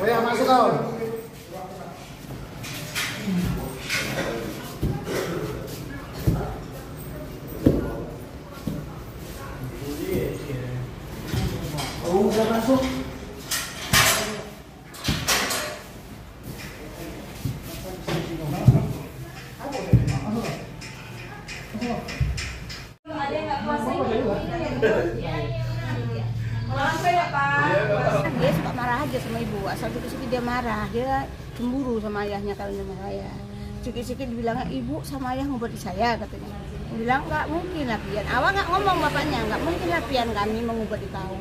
Oh ya, masuk kau. Oh, udah masuk. Dia suka marah aja sama ibu, asal sikit-sikit dia marah, dia cemburu sama ayahnya kalau sama saya. Sikit-sikit dibilangnya ibu sama ayah ngobati saya katanya. Dia bilang nggak mungkin lah Pian. Awal nggak ngomong bapaknya, nggak mungkin lah Pian kami mengobati kau.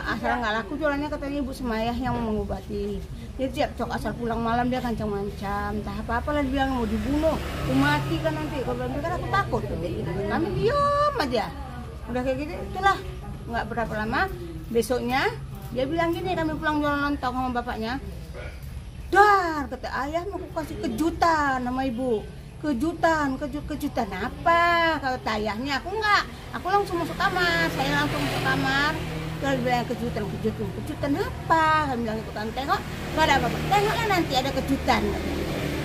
Asal nggak laku jualannya katanya ibu sama ayah yang mengobati. Dia tiap cok asal pulang malam dia kancam-kancam, entah apa-apa lah dia bilang mau dibunuh, mau mati kan nanti. Kalau bilang kan aku takut, kami diam aja. Udah kayak gitu, itulah nggak berapa lama. Besoknya dia bilang gini, kami pulang jualan lontong sama bapaknya. Dar, kata ayah mau kasih kejutan sama ibu. Kejutan apa? Kata ayahnya, aku enggak. Aku langsung masuk kamar, saya langsung masuk kamar. Terus bilang kejutan apa? Kami bilang itu kan, tengok, nggak ada apa-apa. Tengoklah nanti ada kejutan.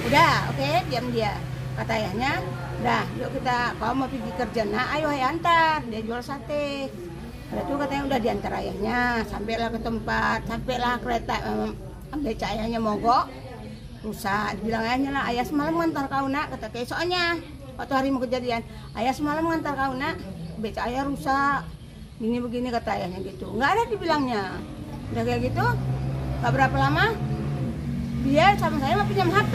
Udah, oke, diam dia. Kata ayahnya, dah, yuk kita, kalau mau pergi kerja, nah ayo ayah antar. Dia jual sate. Lalu itu katanya udah diantar ayahnya, sampailah ke tempat, sampailah kereta, beca ayahnya mogok, rusak. Dibilang ayahnya lah, ayah semalam ngantar kau nak, kata keesokannya, waktu hari mau kejadian, ayah semalam ngantar kau nak, beca ayah rusak, begini kata ayahnya gitu. Nggak ada dibilangnya, udah kayak gitu, nggak berapa lama, dia sama saya mau pinjam HP,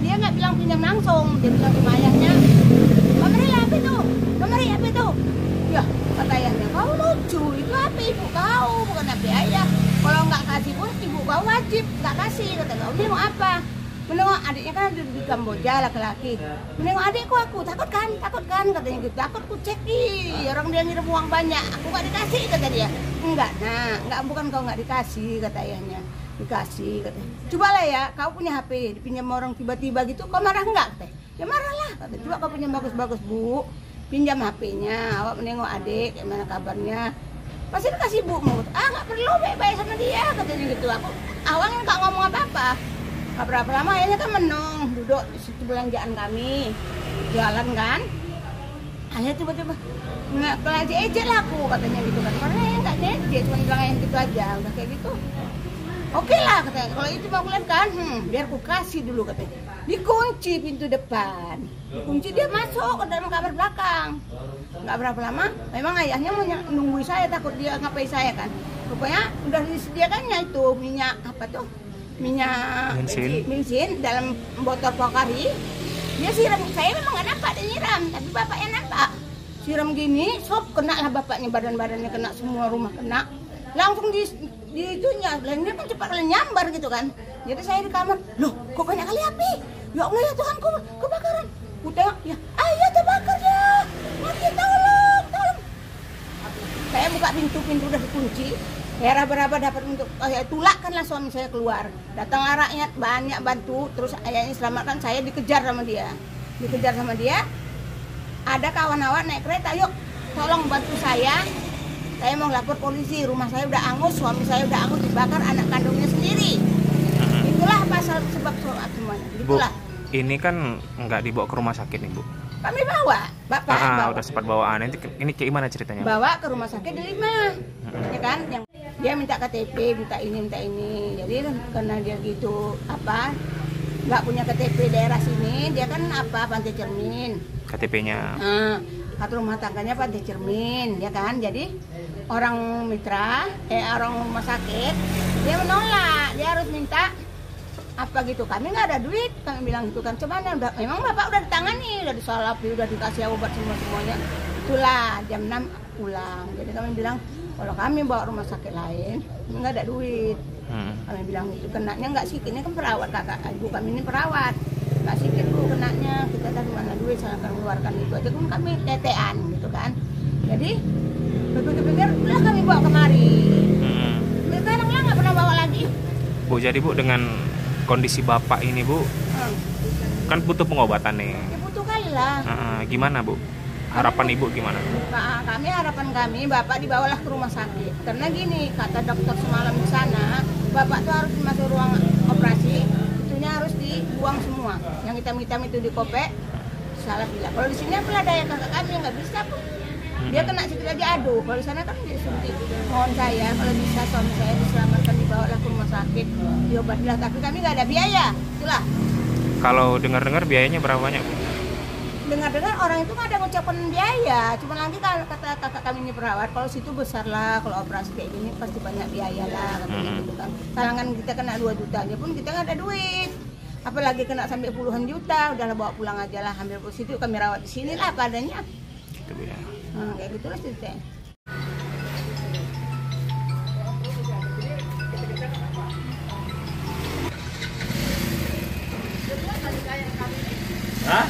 dia nggak bilang pinjam langsung, dia bilang sama ayahnya, nomori HP tuh, ya kata ayahnya, kau lucu, itu HP ibu kau, bukan HP ayah. Kalau nggak kasih pun ibu kau wajib nggak kasih, kata kau. Ini mau apa? Menengok adiknya kan di Kamboja laki-laki. Menengok adikku aku takut kan katanya gitu. Takut ku cek orang dia ngirim uang banyak, aku nggak dikasih kata dia. Enggak, nah nggak bukan kau nggak dikasih kata ayahnya. Dikasih katanya. Cobalah ya, kau punya HP dipinjam orang tiba-tiba gitu, kau marah nggak? Katanya. Ya marah lah. Katanya. Coba kau pinjam bagus-bagus bu. Pinjam HP-nya, awak menengok adik, gimana kabarnya? Pasti dikasih bu, nggak perlu baik-baik sama dia, katanya gitu. Aku awalnya nggak ngomong apa-apa. Nggak berapa lama, akhirnya kan menung, duduk di situ belanjaan kami, jalan kan. Akhirnya tiba-tiba nggak ejek lah aku, katanya gitu kan. Karena ya nggak ejek, cuma bilang yang gitu aja, udah kayak gitu. Oke lah katanya, kalau itu mau lihat kan, biar aku kasih dulu katanya. Dikunci pintu depan, dikunci dia masuk ke dalam kamar belakang. Nggak berapa lama, memang ayahnya mau nunggu saya, takut dia ngapain saya kan. Pokoknya udah disediakannya itu minyak apa tuh, minyak bensin dalam botol Pocari. Dia siram, saya memang nggak nampak dia nyiram, tapi bapaknya nampak. Siram gini, sop kena lah bapaknya, badan-badannya kena, semua rumah kena. Langsung di itunya, dia kan cepat kali nyambar gitu kan. Jadi saya di kamar, loh kok banyak kali api? Ya Allah ya Tuhan, kok kebakaran. Ku tengok, ya ayah terbakar ya. Mati, tolong. Saya buka pintu udah dikunci. Ya raba-raba dapat untuk tulakkanlah suami saya keluar. Datang rakyat banyak bantu, terus ayahnya selamatkan, saya dikejar sama dia. Ada kawan awak naik kereta, yuk tolong bantu saya. Saya mau lapor polisi, rumah saya udah angus, suami saya udah angus, dibakar anak kandungnya sendiri. Itulah pasal sebab semuanya. Itulah. Bu, ini kan nggak dibawa ke rumah sakit nih Bu? Kami bawa, bapak bawa. Udah sempat bawaan. Ini kayak gimana ceritanya? Bawa ke rumah sakit di 5, ya kan? Yang dia minta KTP, minta ini. Jadi karena dia gitu nggak punya KTP daerah sini, dia kan Pantai Cermin. KTP-nya. Kartu rumah tangganya Pantai Cermin, ya kan? Jadi orang orang rumah sakit dia menolak, dia harus minta gitu. Kami nggak ada duit, kami bilang gitu kan. Cuman memang bapak udah ditangani, udah disolapi, udah dikasih obat semuanya. Itulah jam 6 pulang. Jadi kami bilang kalau kami bawa rumah sakit lain nggak ada duit. Kami bilang itu kenanya nggak sih, ini kan perawat kakak ibu kami ini perawat. Nggak sikit bu kenanya, kita dari mana duit saya akan mengeluarkan itu aja kan kami tetean gitu kan. Jadi pikir udah kami bawa kemari. Sekarang lah nggak pernah bawa lagi. Bu, jadi Bu dengan kondisi bapak ini Bu, kan butuh pengobatan nih. Ya butuh kali lah. Gimana Bu? Harapan Ibu gimana? Harapan kami bapak dibawalah ke rumah sakit. Karena gini kata dokter semalam di sana, bapak tuh harus masuk ruang operasi, itunya harus dibuang semua. Yang hitam-hitam itu dikopek, salah bilang. Kalau di sini apa ada yang kakak kami nggak bisa pun. Dia kena sedikit aja aduh. Kalau di sana kan dia suntik. Mohon saya kalau bisa suami saya diselamatkan, dibawalah ke rumah sakit, diobatilah. Tapi kami nggak ada biaya, itulah. Kalau dengar-dengar biayanya berapa banyak? Dengar-dengar orang itu nggak ada ngucapin biaya, cuma nanti kalau kata kakak kami ini perawat, kalau situ besar lah, kalau operasi kayak gini pasti banyak biaya lah, katanya gitu kan. Talangan kita kena 2 juta aja pun kita nggak ada duit, apalagi kena sampai puluhan juta, udahlah bawa pulang aja lah, ambil ke situ kami rawat di sini lah apa adanya. Itu ya. Kayak gitulah ceritanya. Hah?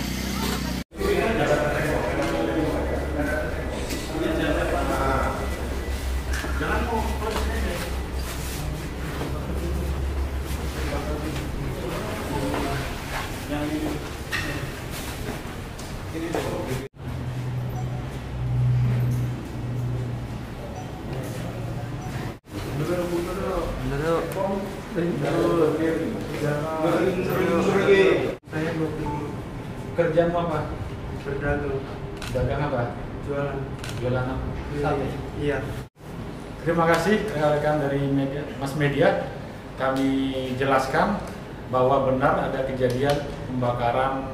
Saya mau kerjaan apa? Berdagang. Dagang apa? Jualan. Jualan apa? Sate. Iya. Terima kasih rekan-rekan dari media, Mas Media. Kami jelaskan bahwa benar ada kejadian pembakaran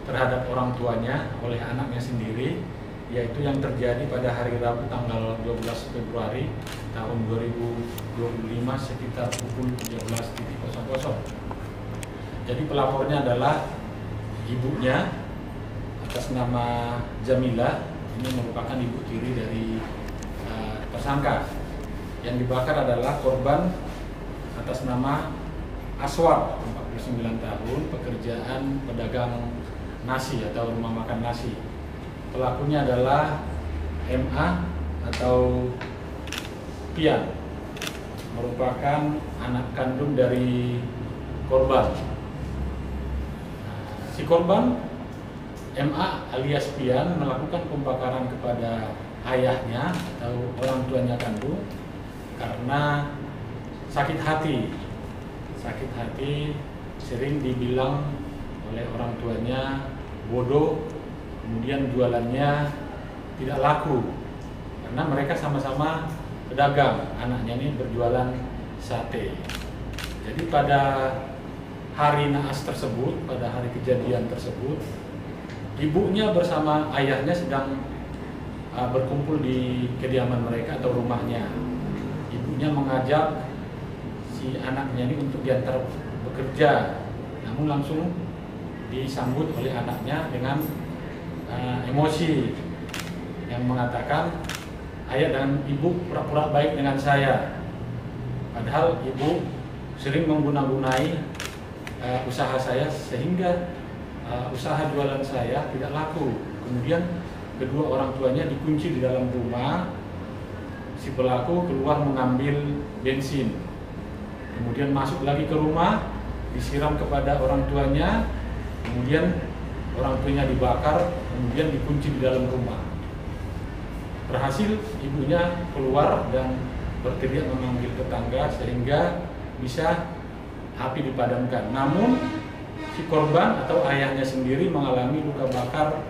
terhadap orang tuanya oleh anaknya sendiri, yaitu yang terjadi pada hari Rabu tanggal 12 Februari tahun 2025 sekitar pukul 13.00. Jadi pelapornya adalah ibunya atas nama Jamila, ini merupakan ibu tiri dari tersangka. Yang dibakar adalah korban atas nama Aswar, 49 tahun, pekerjaan pedagang nasi atau rumah makan nasi. Pelakunya adalah MA atau Pian, merupakan anak kandung dari korban. Si korban MA alias Pian melakukan pembakaran kepada ayahnya atau orang tuanya kandung karena sakit hati. Sakit hati sering dibilang oleh orang tuanya bodoh, kemudian jualannya tidak laku karena mereka sama-sama pedagang. Anaknya ini berjualan sate. Jadi pada hari naas tersebut, pada hari kejadian tersebut, ibunya bersama ayahnya sedang berkumpul di kediaman mereka atau rumahnya. Ibunya mengajak si anaknya ini untuk diantar bekerja, namun langsung disambut oleh anaknya dengan emosi yang mengatakan, ayah dan ibu pura-pura baik dengan saya, padahal ibu sering mengguna-gunai usaha saya sehingga usaha jualan saya tidak laku. Kemudian kedua orang tuanya dikunci di dalam rumah. Si pelaku keluar mengambil bensin, kemudian masuk lagi ke rumah, disiram kepada orang tuanya, kemudian orang tuanya dibakar, kemudian dikunci di dalam rumah. Berhasil ibunya keluar dan berteriak memanggil tetangga sehingga bisa api dipadamkan. Namun si korban atau ayahnya sendiri mengalami luka bakar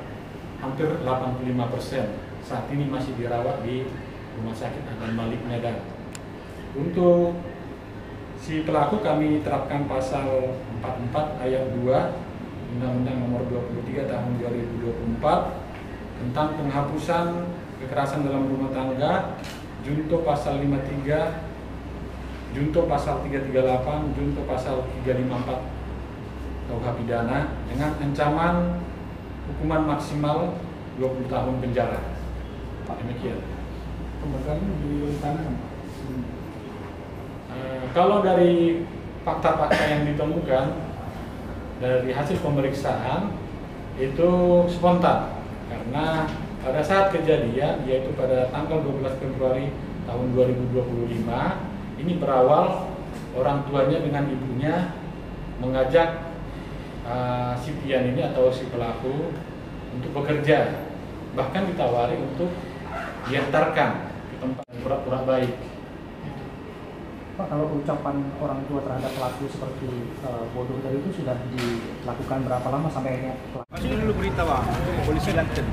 hampir 85%. Saat ini masih dirawat di Rumah Sakit Adnan Malik Medan. Untuk si pelaku kami terapkan pasal 44 ayat 2 Undang-Undang Nomor 23 Tahun 2024 tentang penghapusan kekerasan dalam rumah tangga, junto pasal 53, junto pasal 338, junto pasal 354 KUH pidana dengan ancaman hukuman maksimal 20 tahun penjara. Demikian. Pembakaran di tanah. Kalau dari fakta-fakta yang ditemukan dari hasil pemeriksaan itu spontan, karena pada saat kejadian, yaitu pada tanggal 12 Februari tahun 2025, ini berawal orang tuanya dengan ibunya mengajak si Pian ini atau si pelaku untuk bekerja, bahkan ditawari untuk diantarkan ke tempat pura-pura baik. Pak, kalau ucapan orang tua terhadap pelaku seperti bodoh tadi itu sudah dilakukan berapa lama sampai akhirnya pelaku? Masih dulu berita bang, polisi Banten.